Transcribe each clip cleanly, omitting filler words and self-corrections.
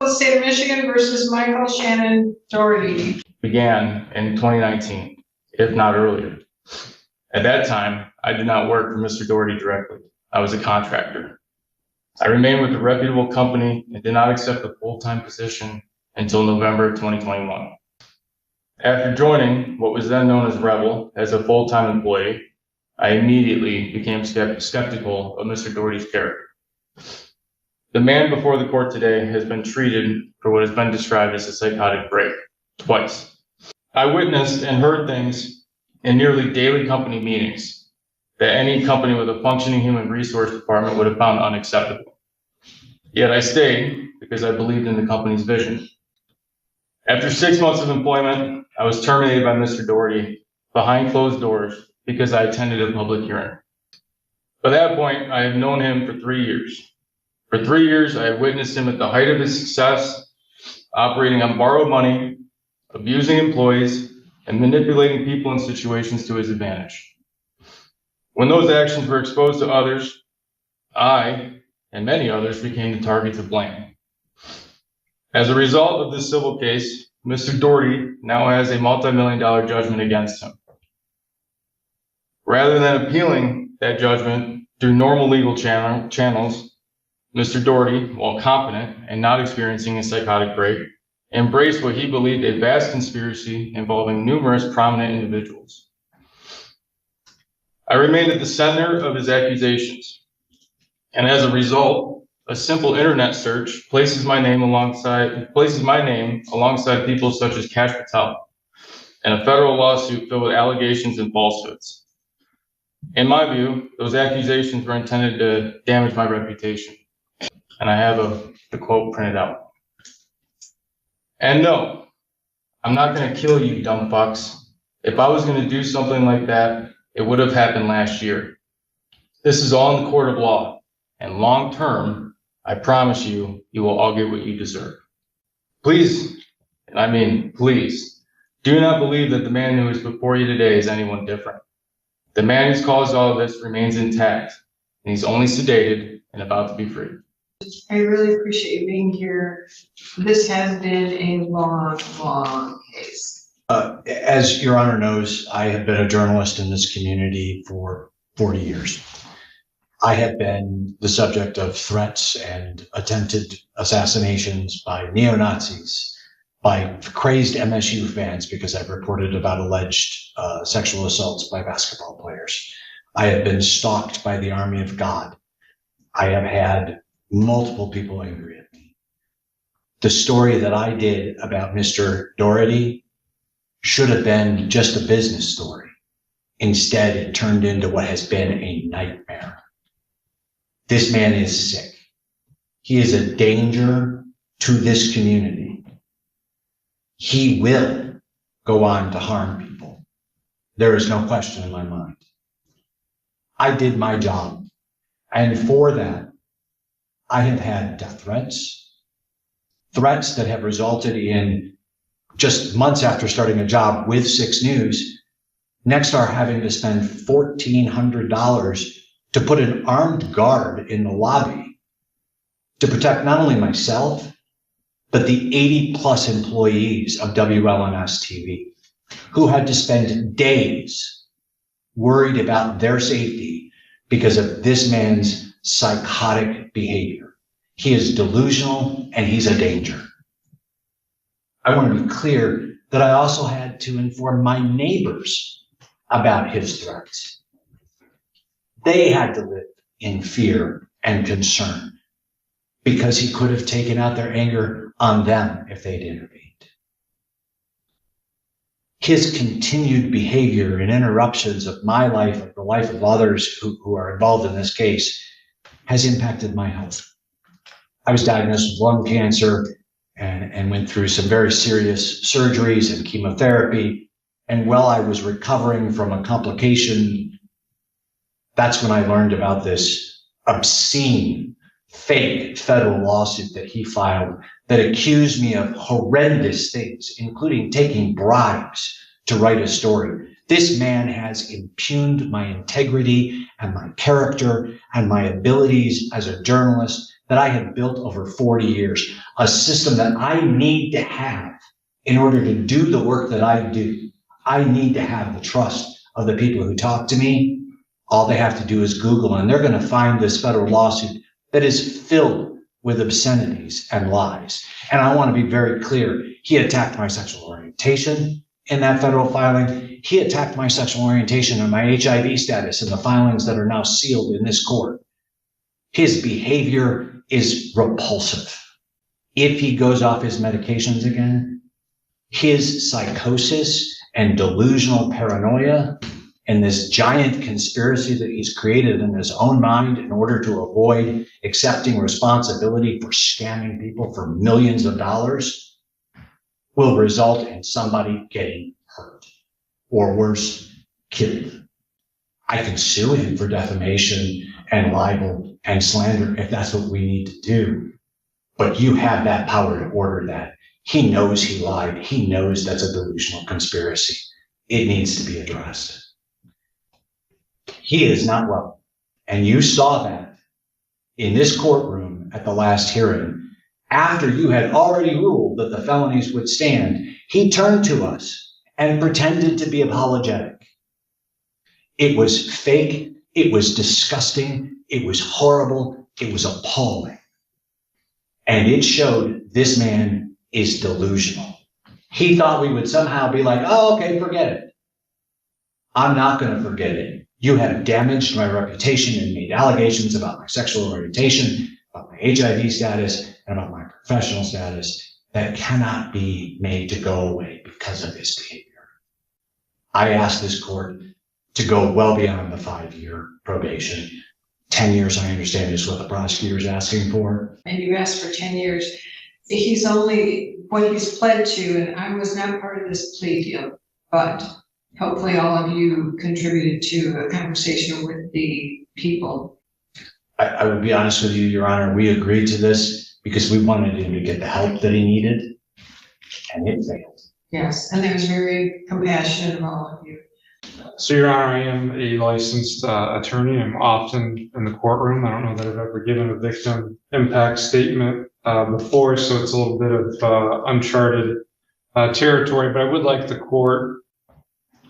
State of Michigan versus Michael Shannon Doherty began in 2019, if not earlier. At that time, I did not work for Mr. Doherty directly. I was a contractor. I remained with a reputable company and did not accept a full-time position until November 2021. After joining what was then known as Rebel as a full-time employee, I immediately became skeptical of Mr. Doherty's character. The man before the court today has been treated for what has been described as a psychotic break twice. I witnessed and heard things in nearly daily company meetings that any company with a functioning human resource department would have found unacceptable. Yet I stayed because I believed in the company's vision. After 6 months of employment, I was terminated by Mr. Doherty behind closed doors because I attended a public hearing. By that point, I have known him for 3 years. For 3 years, I have witnessed him at the height of his success, operating on borrowed money, abusing employees, and manipulating people and situations to his advantage. When those actions were exposed to others, I and many others became the targets of blame. As a result of this civil case, Mr. Doherty now has a multi-million-dollar judgment against him. Rather than appealing that judgment through normal legal channels, Mr. Doherty, while competent and not experiencing a psychotic break, embraced what he believed a vast conspiracy involving numerous prominent individuals. I remained at the center of his accusations, and as a result, a simple internet search places my name alongside people such as Cash Patel, and a federal lawsuit filled with allegations and falsehoods. In my view, those accusations were intended to damage my reputation. And I have the quote printed out. And no, I'm not going to kill you, dumb fucks. If I was going to do something like that, it would have happened last year. This is all in the court of law, and long term, I promise you, you will all get what you deserve. Please, and I mean please, do not believe that the man who is before you today is anyone different. The man who's caused all of this remains intact, and he's only sedated and about to be free. I really appreciate you being here. This has been a long case. As Your Honor knows, I have been a journalist in this community for 40 years. I have been the subject of threats and attempted assassinations by neo-Nazis, by crazed MSU fans because I've reported about alleged sexual assaults by basketball players. I have been stalked by the army of God. I have had multiple people angry at me. The story that I did about Mr. Doherty should have been just a business story. Instead, it turned into what has been a nightmare. This man is sick. He is a danger to this community. He will go on to harm people. There is no question in my mind. I did my job, and for that, I have had death threats that have resulted in, just months after starting a job with 6 News, Nexstar having to spend $1,400 to put an armed guard in the lobby to protect not only myself, but the 80+ employees of WLNS TV, who had to spend days worried about their safety because of this man's psychotic behavior. He is delusional and he's a danger. I want to be clear that I also had to inform my neighbors about his threats. They had to live in fear and concern because he could have taken out their anger on them if they'd intervened. His continued behavior and interruptions of my life, of the life of others who are involved in this case, has impacted my health. I was diagnosed with lung cancer and went through some very serious surgeries and chemotherapy. And while I was recovering from a complication, that's when I learned about this obscene, fake federal lawsuit that he filed that accused me of horrendous things, including taking bribes to write a story. This man has impugned my integrity and my character and my abilities as a journalist that I have built over 40 years, a system that I need to have in order to do the work that I do. I need to have the trust of the people who talk to me. All they have to do is Google, and they're going to find this federal lawsuit that is filled with obscenities and lies. And I want to be very clear. He attacked my sexual orientation in that federal filing. He attacked my sexual orientation and my HIV status in the filings that are now sealed in this court. His behavior is repulsive. If he goes off his medications again, his psychosis and delusional paranoia and this giant conspiracy that he's created in his own mind in order to avoid accepting responsibility for scamming people for millions of dollars will result in somebody getting hurt or worse, killed. I can sue him for defamation and libel and slander if that's what we need to do. But you have that power to order that. He knows he lied. He knows that's a delusional conspiracy. It needs to be addressed. He is not well. And you saw that in this courtroom at the last hearing. After you had already ruled that the felonies would stand, he turned to us and pretended to be apologetic. It was fake. It was disgusting. It was horrible. It was appalling. And it showed this man is delusional. He thought we would somehow be like, oh, okay, forget it. I'm not going to forget it. You have damaged my reputation and made allegations about my sexual orientation, about my HIV status, and about my professional status that cannot be made to go away because of his behavior. I asked this court to go well beyond the 5-year probation. 10 years, I understand, is what the prosecutor is asking for. And you asked for 10 years. He's only what he's pled to, and I was not part of this plea deal, but hopefully all of you contributed to a conversation with the people. I would be honest with you, Your Honor, we agreed to this because we wanted him to get the help that he needed, and it failed. Yes, and it was very compassionate of all of you. So, Your Honor, I am a licensed attorney. I'm often in the courtroom. I don't know that I've ever given a victim impact statement before, so it's a little bit of uncharted territory. But I would like the court,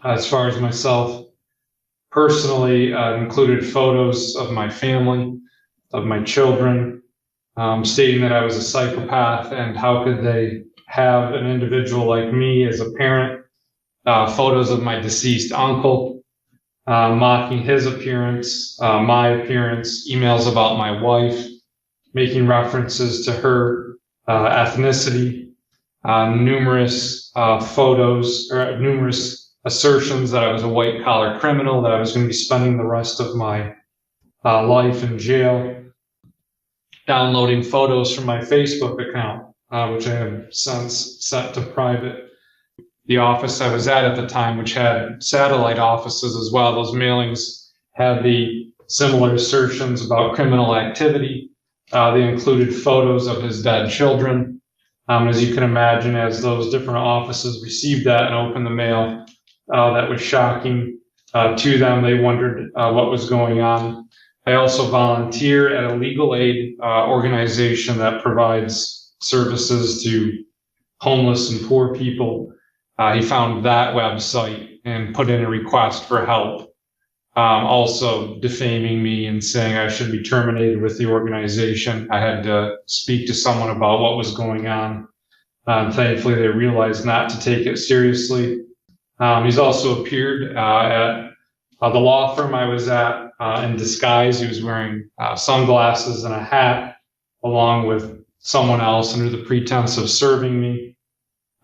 as far as myself personally, included photos of my family, of my children, stating that I was a psychopath and how could they have an individual like me as a parent. Photos of my deceased uncle, mocking his appearance, my appearance, emails about my wife, making references to her ethnicity, numerous photos or numerous assertions that I was a white collar criminal, that I was going to be spending the rest of my life in jail, downloading photos from my Facebook account, which I have since set to private. The office I was at the time, which had satellite offices as well, those mailings had the similar assertions about criminal activity. They included photos of his dead children. As you can imagine, as those different offices received that and opened the mail, that was shocking to them. They wondered what was going on. I also volunteer at a legal aid organization that provides services to homeless and poor people. He found that website and put in a request for help, also defaming me and saying I should be terminated with the organization. I had to speak to someone about what was going on. Thankfully, they realized not to take it seriously. He's also appeared at the law firm I was at in disguise. He was wearing sunglasses and a hat along with someone else under the pretense of serving me.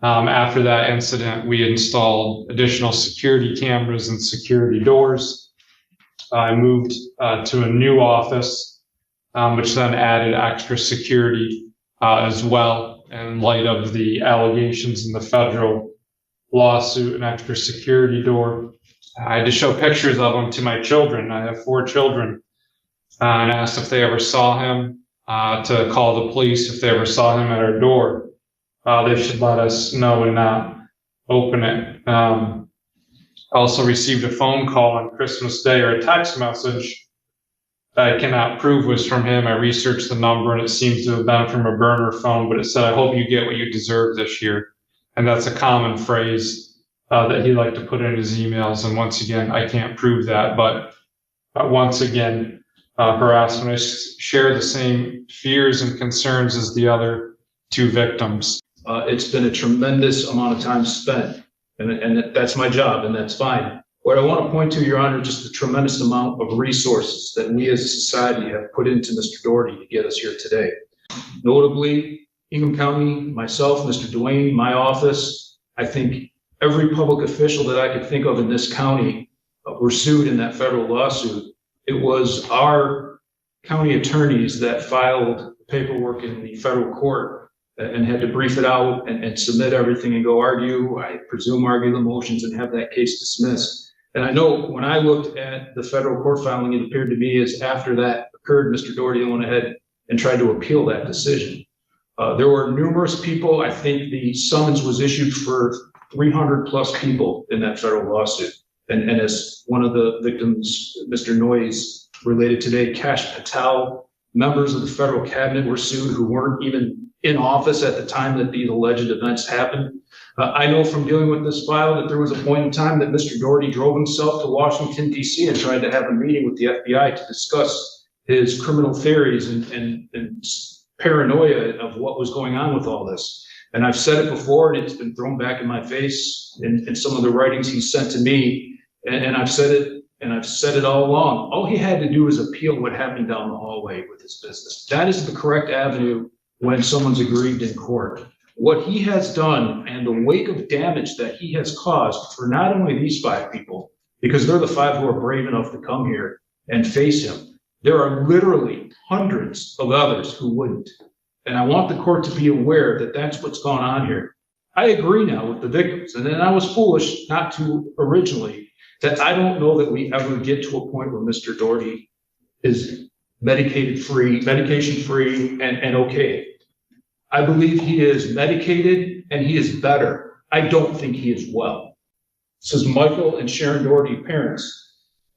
After that incident, we installed additional security cameras and security doors. I moved to a new office, which then added extra security as well in light of the allegations in the federal lawsuit, an extra security door. I had to show pictures of him to my children. I have 4 children, and asked if they ever saw him, to call the police if they ever saw him at our door. They should let us know and not open it. I also received a phone call on Christmas Day, or a text message I cannot prove was from him. I researched the number and it seems to have been from a burner phone, but it said, "I hope you get what you deserve this year." And that's a common phrase that he liked to put in his emails. And once again, I can't prove that, but once again, harassment. I share the same fears and concerns as the other two victims. It's been a tremendous amount of time spent, and that's my job, and that's fine. What I want to point to, Your Honor, just the tremendous amount of resources that we as a society have put into Mr. Doherty to get us here today. Notably, Ingham County, myself, Mr. Duane, my office, I think every public official that I could think of in this county were sued in that federal lawsuit. It was our county attorneys that filed paperwork in the federal court and had to brief it out and submit everything and go argue, I presume argue the motions and have that case dismissed. And I know when I looked at the federal court filing, it appeared to me as after that occurred, Mr. Doherty went ahead and tried to appeal that decision. There were numerous people. I think the summons was issued for 300 plus people in that federal lawsuit. And as one of the victims, Mr. Noyes, related today, Kash Patel, members of the federal cabinet were sued who weren't even in office at the time that these alleged events happened. I know from dealing with this file that there was a point in time that Mr. Doherty drove himself to Washington, D.C. and tried to have a meeting with the FBI to discuss his criminal theories and paranoia of what was going on with all this. And I've said it before, and it's been thrown back in my face in some of the writings he sent to me. And I've said it all along. All he had to do is appeal what happened down the hallway with his business. That is the correct avenue when someone's aggrieved in court. What he has done and the wake of damage that he has caused for not only these 5 people, because they're the 5 who are brave enough to come here and face him. There are literally hundreds of others who wouldn't. And I want the court to be aware that that's what's gone on here. I agree now with the victims, and then I was foolish not to originally, that I don't know that we ever get to a point where Mr. Doherty is medication free and okay. I believe he is medicated and he is better. I don't think he is well. This is Michael and Sharon Doherty, parents.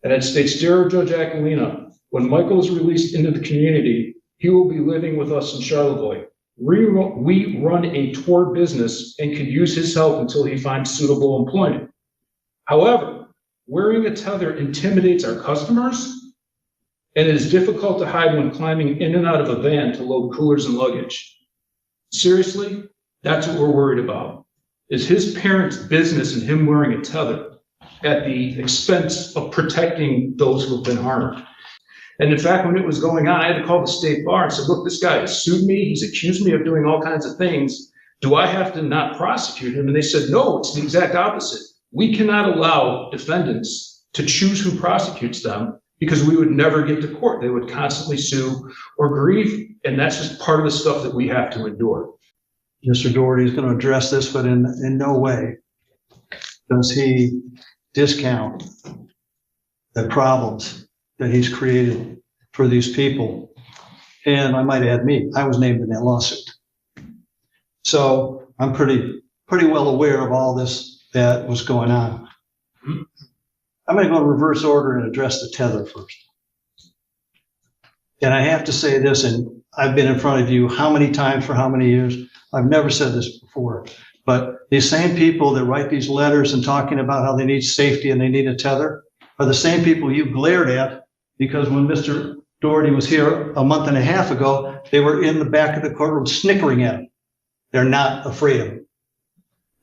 And it states, "Dear Judge Aquilina, when Michael is released into the community, he will be living with us in Charlevoix. We run a tour business and could use his help until he finds suitable employment. However, wearing a tether intimidates our customers, and it is difficult to hide when climbing in and out of a van to load coolers and luggage. Seriously, that's what we're worried about, is his parents' business and him wearing a tether at the expense of protecting those who have been harmed." And in fact, when it was going on, I had to call the state bar and said, "Look, this guy has sued me. He's accused me of doing all kinds of things. Do I have to not prosecute him?" And they said, "No, it's the exact opposite. We cannot allow defendants to choose who prosecutes them because we would never get to court. They would constantly sue or grieve. And that's just part of the stuff that we have to endure." Mr. Doherty is going to address this, but in no way does he discount the problems that he's created for these people. And I might add me, I was named in that lawsuit. So I'm pretty well aware of all this that was going on. I'm going to go in reverse order and address the tether first. And I have to say this, and I've been in front of you how many times for how many years? I've never said this before, but these same people that write these letters and talking about how they need safety and they need a tether are the same people you glared at, because when Mr. Doherty was here a month and a half ago, they were in the back of the courtroom snickering at him. They're not afraid of him.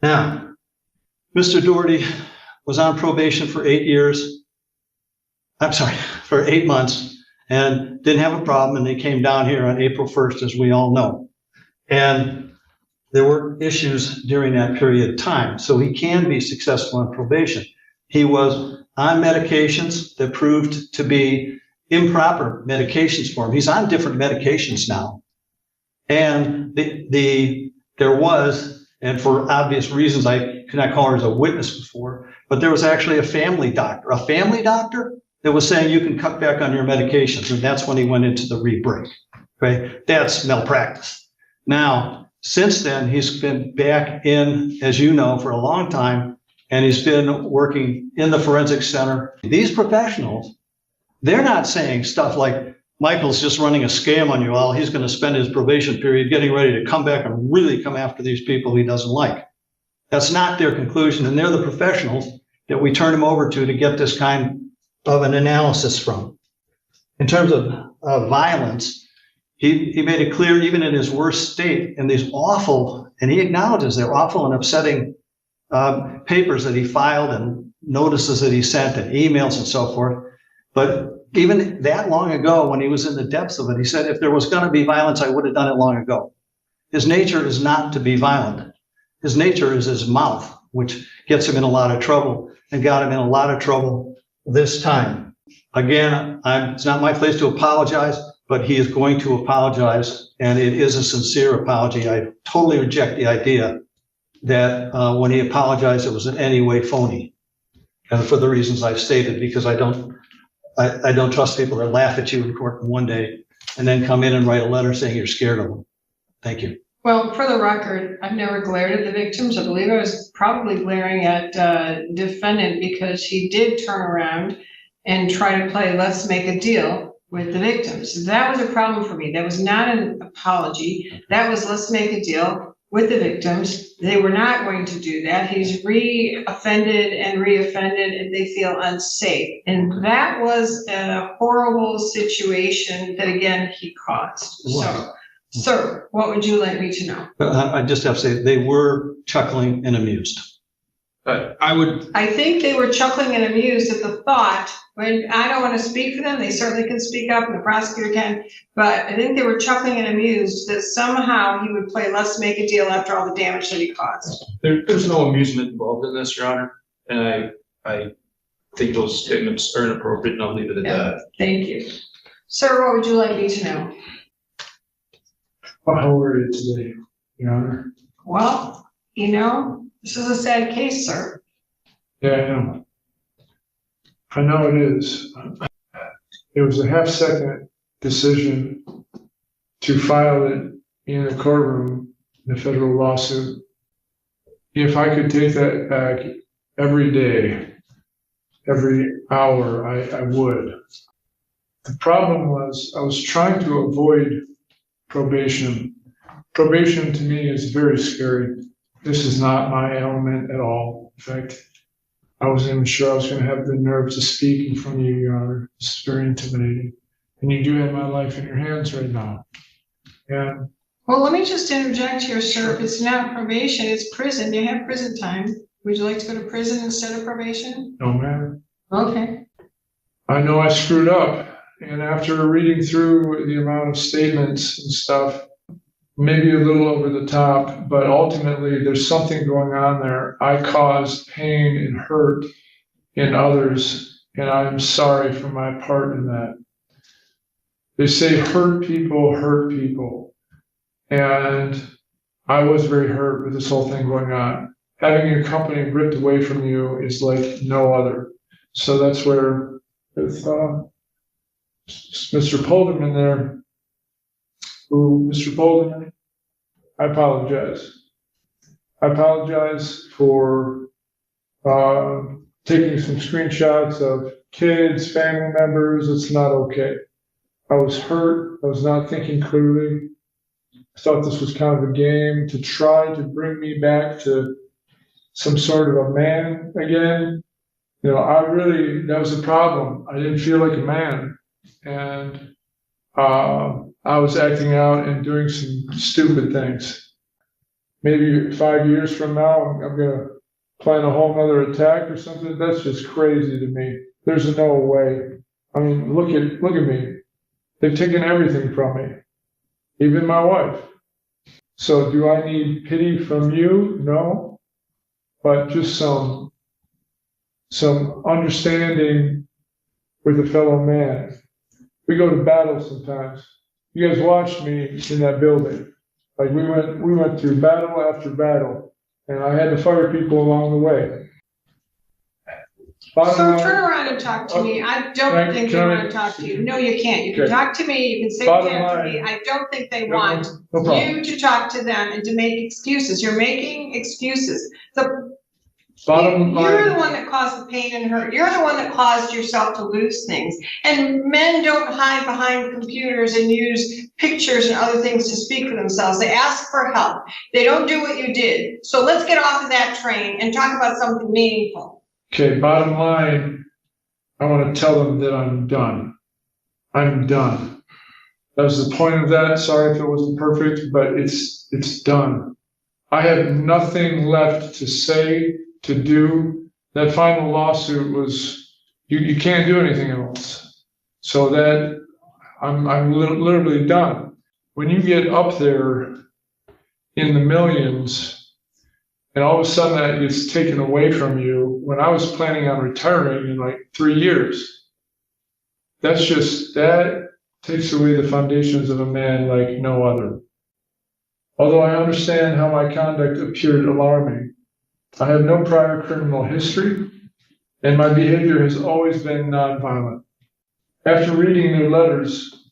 Now, Mr. Doherty was on probation for 8 years. For 8 months. And didn't have a problem, and they came down here on April 1st, as we all know. And there were issues during that period of time, so he can be successful on probation. He was on medications that proved to be improper medications for him. He's on different medications now. And there was, and for obvious reasons, I could not call her as a witness before, but there was actually a family doctor that was saying you can cut back on your medications. And that's when he went into the re-break. Okay, that's malpractice. Now, since then, he's been back in, as you know, for a long time, and he's been working in the forensic center. These professionals They're not saying stuff like, Michael's just running a scam on you all. He's going to spend his probation period getting ready to come back and really come after these people he doesn't like. That's not their conclusion. And they're the professionals that we turn him over to get this kind of an analysis from. In terms of violence, he made it clear, even in his worst state, in these awful, and he acknowledges they're awful and upsetting papers that he filed and notices that he sent and emails and so forth. But even that long ago, when he was in the depths of it, he said, if there was going to be violence, I would have done it long ago. His nature is not to be violent. His nature is his mouth, which gets him in a lot of trouble and got him in a lot of trouble this time. Again, it's not my place to apologize, but he is going to apologize, and it is a sincere apology. I totally reject the idea that when he apologized, it was in any way phony. And for the reasons I've stated, because I don't trust people that laugh at you in court one day and then come in and write a letter saying you're scared of them. Thank you. Well, for the record, I've never glared at the victims. I believe I was probably glaring at defendant because he did turn around and try to play let's make a deal with the victims. That was a problem for me. That was not an apology. That was let's make a deal with the victims. They were not going to do that. He's re-offended and and they feel unsafe. And that was a horrible situation that, again, he caused. So, sir, what would you like me to know? I just have to say they were chuckling and amused. I think they were chuckling and amused at the thought, when I don't want to speak for them, they certainly can speak up and the prosecutor can, but I think they were chuckling and amused that somehow he would play let's make a deal after all the damage that he caused. there's no amusement involved in this, Your Honor, and I think those statements are inappropriate, and I'll leave it at that. Thank you. Sir, what would you like me to know? Well, how are you today, Your Honor? Well, this is a sad case, sir. Yeah, I know. I know it is. It was a half-second decision to file it in a courtroom in a federal lawsuit. If I could take that back every day, every hour, I would. The problem was I was trying to avoid probation. Probation to me is very scary. This is not my element at all. In fact, I wasn't even sure I was going to have the nerve to speak in front of you, Your Honor. It's very intimidating. And you do have my life in your hands right now. And Well, let me just interject here, sir. If it's not probation, it's prison. You have prison time. Would you like to go to prison instead of probation? no, man, Okay. I know I screwed up. And after reading through the amount of statements and stuff, maybe a little over the top, but ultimately there's something going on there. I caused pain and hurt in others, and I'm sorry for my part in that. They say hurt people. And I was very hurt with this whole thing going on. Having your company ripped away from you is like no other. So that's where with Mr. Polderman there, Mr. Polderman, I apologize. I apologize for taking some screenshots of kids, family members. It's not okay. I was hurt. I was not thinking clearly. I thought this was kind of a game to try to bring me back to some sort of a man again. That was a problem. I didn't feel like a man. And I was acting out and doing some stupid things. Maybe 5 years from now, I'm going to plan a whole nother attack or something. That's just crazy to me. There's no way. I mean, look at me. They've taken everything from me, even my wife. So do I need pity from you? No, but just some understanding with a fellow man. We go to battle sometimes. You guys watched me in that building. Like we went through battle after battle, and I had to fire people along the way. So turn around and talk to me. I don't think they want to talk to you. No, you can't. You can talk to me. You can say what you have to me. I don't think they want you to talk to them and to make excuses. You're making excuses. So Bottom You're the line, one that caused the pain and hurt. You're the one that caused yourself to lose things. And men don't hide behind computers and use pictures and other things to speak for themselves. They ask for help. They don't do what you did. So let's get off of that train and talk about something meaningful. okay, bottom line, I want to tell them that I'm done. I'm done. That was the point of that. Sorry if it wasn't perfect, but it's done. I have nothing left to say, to do. That final lawsuit was, you can't do anything else. So that I'm literally done. When you get up there in the millions and all of a sudden that gets taken away from you, when I was planning on retiring in like 3 years, that takes away the foundations of a man like no other. Although I understand how my conduct appeared alarming, I have no prior criminal history, and my behavior has always been nonviolent. After reading their letters,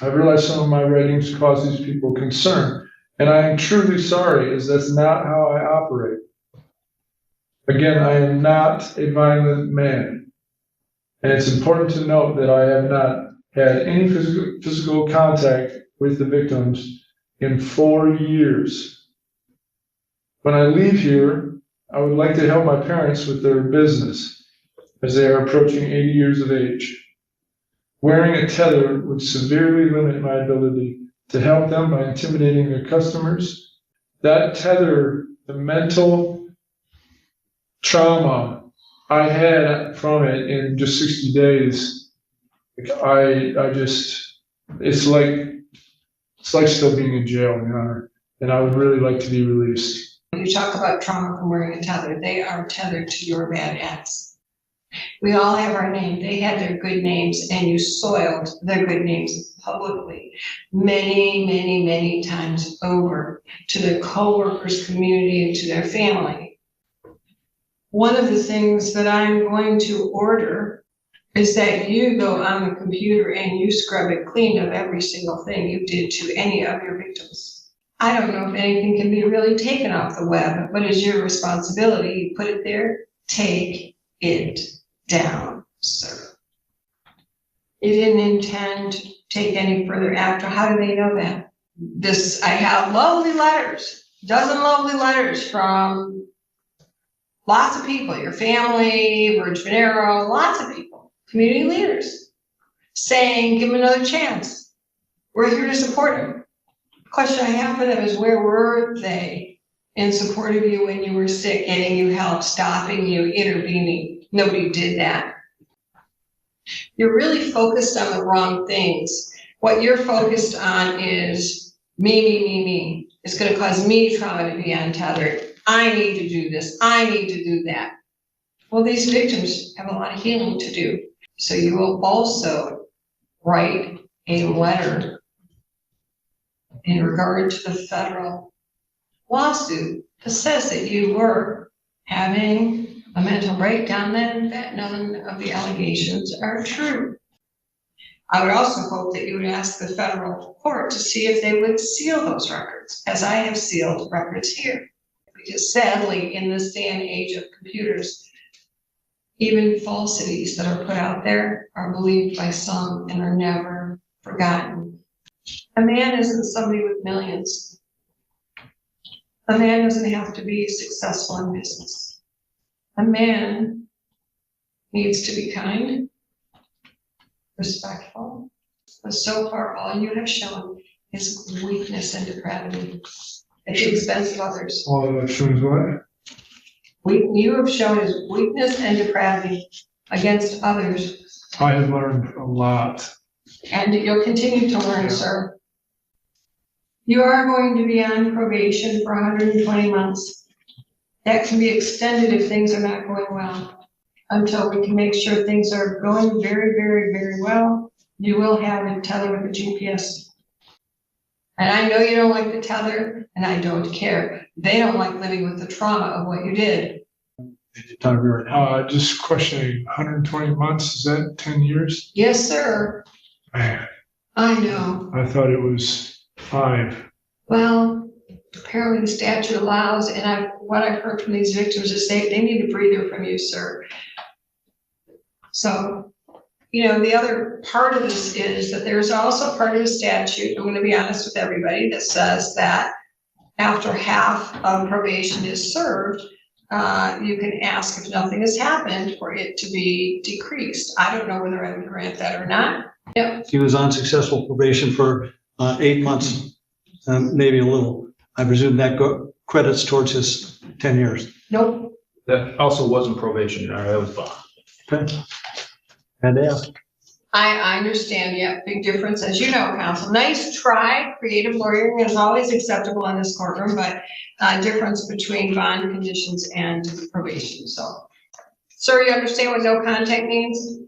I realized some of my writings cause these people concern, and I am truly sorry, as that's not how I operate. Again, I am not a violent man, and it's important to note that I have not had any physical contact with the victims in 4 years. When I leave here, I would like to help my parents with their business as they are approaching 80 years of age. Wearing a tether would severely limit my ability to help them by intimidating their customers. That tether, the mental trauma I had from it in just 60 days, it's like still being in jail, Your Honor, and I would really like to be released. You talk about trauma from wearing a tether. They are tethered to your bad acts. We all have our name. They had their good names, and you soiled their good names publicly many, many, many times over to their coworkers, community, and to their family. One of the things that I'm going to order is that you go on the computer and you scrub it clean of every single thing you did to any of your victims. I don't know if anything can be really taken off the web, but it's your responsibility. You put it there, take it down, sir. You didn't intend to take any further after. How do they know that? I have lovely letters, dozen lovely letters from lots of people, your family, Virgin Arrow, lots of people, community leaders, saying, give them another chance. We're here to support them. The question I have for them is, where were they in support of you when you were sick, getting you help, stopping you, intervening? Nobody did that. You're really focused on the wrong things. What you're focused on is me. It's going to cause me trauma to be untethered. I need to do this. I need to do that. Well, these victims have a lot of healing to do. So you will also write a letter in regard to the federal lawsuit that says that you were having a mental breakdown, then that none of the allegations are true. I would also hope that you would ask the federal court to see if they would seal those records, as I have sealed records here. Because sadly, in this day and age of computers, even falsities that are put out there are believed by some and are never forgotten. A man isn't somebody with millions. A man doesn't have to be successful in business. A man needs to be kind, respectful, but so far all you have shown is weakness and depravity at the expense of others. All of that shows what? You have shown is weakness and depravity against others. I have learned a lot. And you'll continue to learn, sir. You are going to be on probation for 120 months. That can be extended if things are not going well. Until we can make sure things are going very, very, very well, you will have a tether with a GPS. And I know you don't like the tether, and I don't care. They don't like living with the trauma of what you did. Just questioning, 120 months, is that 10 years? Yes, sir. Man, I know. I thought it was 5. Well, apparently the statute allows, and what I've heard from these victims is they need a breather from you, sir. So, the other part of this is that there's also part of the statute, I'm going to be honest with everybody, that says that after half of probation is served, you can ask if nothing has happened for it to be decreased. I don't know whether I would grant that or not. Yep. He was on successful probation for 8 months, maybe a little. I presume that credits towards his 10 years. Nope. That also wasn't probation, Your Honor, that was bond. Okay. Had to ask. I understand, yeah, big difference, as you know, counsel. Nice try, creative lawyering is always acceptable in this courtroom, but difference between bond conditions and probation, so. Sir, you understand what no contact means?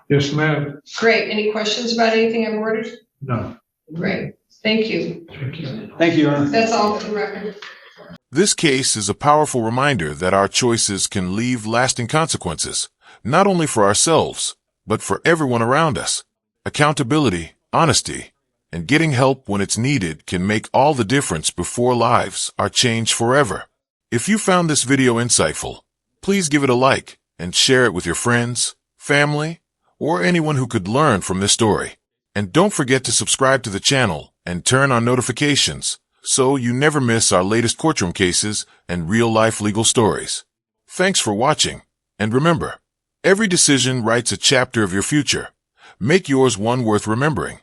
Yes, ma'am. Great, any questions about anything I've ordered? No. Great, thank you. Thank you. Thank you, Your Honor. That's all for the record. This case is a powerful reminder that our choices can leave lasting consequences, not only for ourselves, but for everyone around us. Accountability, honesty, and getting help when it's needed can make all the difference before lives are changed forever. If you found this video insightful, please give it a like and share it with your friends, family, or anyone who could learn from this story. And don't forget to subscribe to the channel and turn on notifications so you never miss our latest courtroom cases and real-life legal stories. Thanks for watching, and remember, every decision writes a chapter of your future. Make yours one worth remembering.